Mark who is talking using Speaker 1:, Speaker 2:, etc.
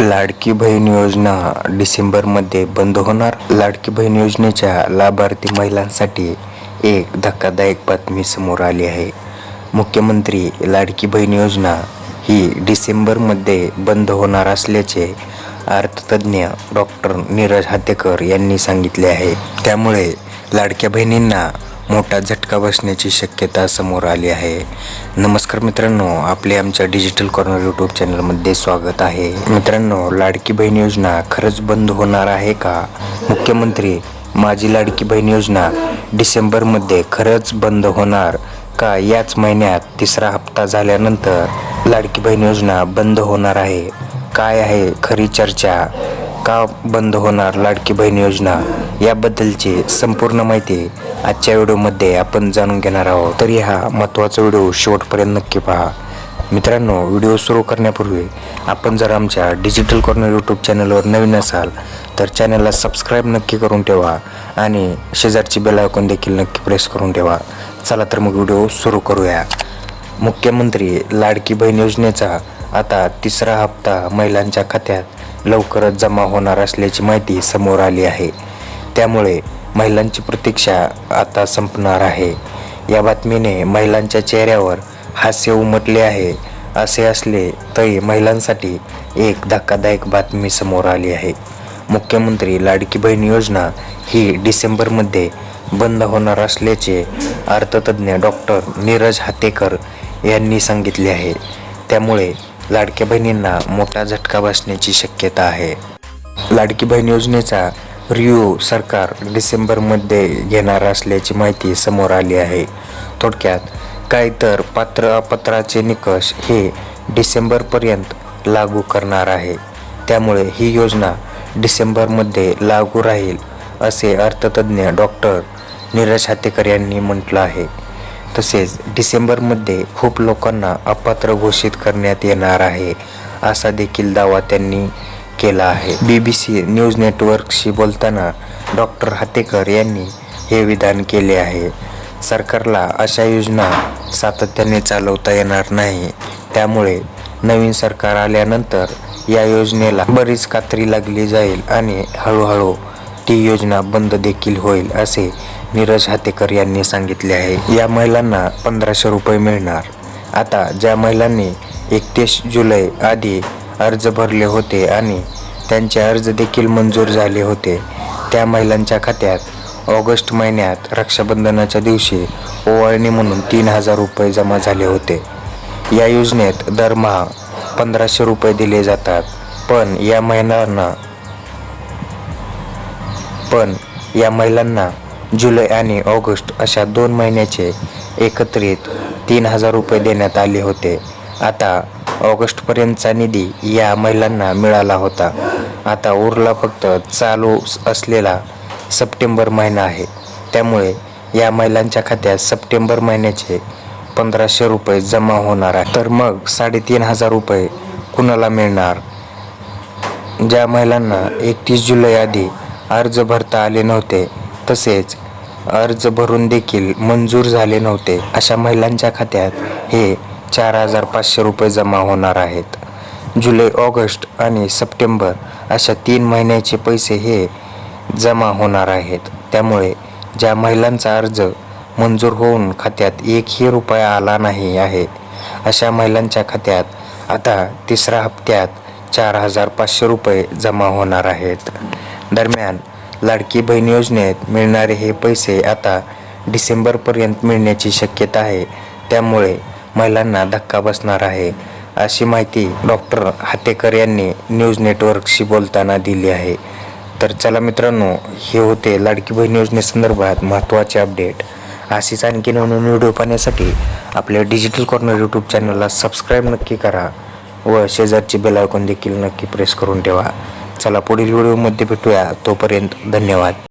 Speaker 1: लाडकी बहीण योजना डिसेंबरमध्ये बंद होणार. लाडकी बहीण योजनेच्या लाभार्थी महिलांसाठी एक धक्कादायक बातमी समोर आली आहे. मुख्यमंत्री लाडकी बहीण योजना ही डिसेंबरमध्ये बंद होणार असल्याचे अर्थतज्ज्ञ डॉक्टर नीरज हातेकर यांनी सांगितले आहे. त्यामुळे लाडक्या बहिणींना मोठा झटका बसण्याची शक्यता समोर आली आहे. नमस्कार मित्रांनो, आपले आमच्या डिजिटल कॉर्नर यूट्यूब चॅनलमध्ये स्वागत आहे. मित्रांनो, लाडकी बहीण योजना खरंच बंद होणार आहे का? मुख्यमंत्री माझी लाडकी बहीण योजना डिसेंबरमध्ये खरंच बंद होणार का? याच महिन्यात तिसरा हप्ता झाल्यानंतर लाडकी बहीण योजना बंद होणार आहे. काय आहे खरी चर्चा? का बंद होणार लाडकी बहीण योजना? याबद्दलची संपूर्ण माहिती आजच्या व्हिडिओमध्ये आपण जाणून घेणार आहोत. तरी हा महत्त्वाचा व्हिडिओ शेवटपर्यंत नक्की पहा. मित्रांनो, व्हिडिओ सुरू करण्यापूर्वी आपण जर आमच्या डिजिटल कॉर्नर यूट्यूब चॅनलवर नवीन असाल तर चॅनलला सबस्क्राईब नक्की करून ठेवा आणि शेजारची बेल आयकॉन देखील नक्की प्रेस करून ठेवा. चला तर मग व्हिडिओ सुरू करूया. मुख्यमंत्री लाडकी बहीण योजनेचा आता तिसरा हप्ता महिलांच्या खात्यात लवकरच जमा होणार असल्याची माहिती समोर आली आहे. त्यामुळे महिलांची प्रतीक्षा आता संपणार आहे. या बातमीने महिलांच्या चेहऱ्यावर हास्य उमटले आहे. असे असले तरी महिलांसाठी एक धक्कादायक बातमी समोर आली आहे. मुख्यमंत्री लाडकी बहीण योजना ही डिसेंबरमध्ये बंद होणार असल्याचे अर्थतज्ज्ञ डॉक्टर नीरज हातेकर यांनी सांगितले आहे. त्यामुळे लाडक्या बहिणींना मोठा झटका बसण्याची शक्यता आहे. लाडकी बहीण योजनेचा रिव्ह्यू सरकार डिसेंबरमध्ये घेणार असल्याची माहिती समोर आली आहे. थोडक्यात काय तर पात्र अपात्राचे निकष हे डिसेंबरपर्यंत लागू करणार आहे. त्यामुळे ही योजना डिसेंबरमध्ये लागू राहील असे अर्थतज्ज्ञ डॉक्टर नीरज हातेकर यांनी म्हटलं आहे. तसेच डिसेंबरमध्ये खूप लोकांना अपात्र घोषित करण्यात येणार आहे असा देखील दावा त्यांनी केला आहे. BBC न्यूज नेटवर्कशी बोलताना डॉक्टर हातेकर यांनी हे विधान केले आहे. सरकारला अशा योजना सातत्याने चालवता येणार नाही. त्यामुळे नवीन सरकार आल्यानंतर या योजनेला बरीच कात्री लागली जाईल आणि हळूहळू ती योजना बंद देखील होईल असे नीरज हातेकर यांनी सांगितले आहे. या महिलांना 1500 रुपये मिळणार. आता ज्या महिलांनी 31 जुलै आधी अर्ज भरले होते आणि त्यांचे अर्ज देखील मंजूर झाले होते, त्या महिलांच्या खात्यात ऑगस्ट महिन्यात रक्षाबंधनाच्या दिवशी ओवाळणी म्हणून 3000 रुपये जमा झाले होते. या योजनेत दरमहा 1500 रुपये दिले जातात. पण या महिलांना जुलै आणि ऑगस्ट अशा 2 महिन्याचे एकत्रित 3000 रुपये देण्यात आले होते. आता ऑगस्टपर्यंतचा निधी या महिलांना मिळाला होता. आता उरला फक्त चालू असलेला सप्टेंबर महिना आहे. त्यामुळे या महिलांच्या खात्यात सप्टेंबर महिन्याचे 1500 रुपये जमा होणार आहे. तर मग 3500 रुपये कुणाला मिळणार? ज्या महिलांना 31 जुलै आधी अर्ज भरता आले नव्हते, तसेच अर्ज भरून देखील मंजूर झाले नव्हते, अशा महिलांच्या खात्यात हे 4500 रुपये जमा होणार आहेत. जुलै, ऑगस्ट आणि सप्टेंबर अशा 3 महिन्याचे पैसे हे जमा होणार आहेत. त्यामुळे ज्या महिलांचा अर्ज मंजूर होऊन खात्यात 1ही रुपया आला नाही आहे, अशा महिलांच्या खात्यात आता तिसऱ्या हप्त्यात 4500 रुपये जमा होणार आहेत. दरम्यान लाडकी बहीण योजनेत मिळणारे हे पैसे आता डिसेंबरपर्यंत मिळण्याची शक्यता आहे. त्यामुळे महिलांना धक्का बसणार आहे अशी माहिती डॉक्टर हातेकर यांनी न्यूज नेटवर्कशी बोलताना दिली आहे. तर चला मित्रांनो, हे होते लाडकी बहीण योजनेसंदर्भात महत्त्वाचे अपडेट. अशीच आणखी नवीन व्हिडिओ पाहण्यासाठी आपल्या डिजिटल कॉर्नर यूट्यूब चॅनलला सबस्क्राईब नक्की करा व शेजारची बेल आयकॉन देखील नक्की प्रेस करून ठेवा. चला पुढील व्हिडिओमध्ये भेटूया. तोपर्यंत धन्यवाद.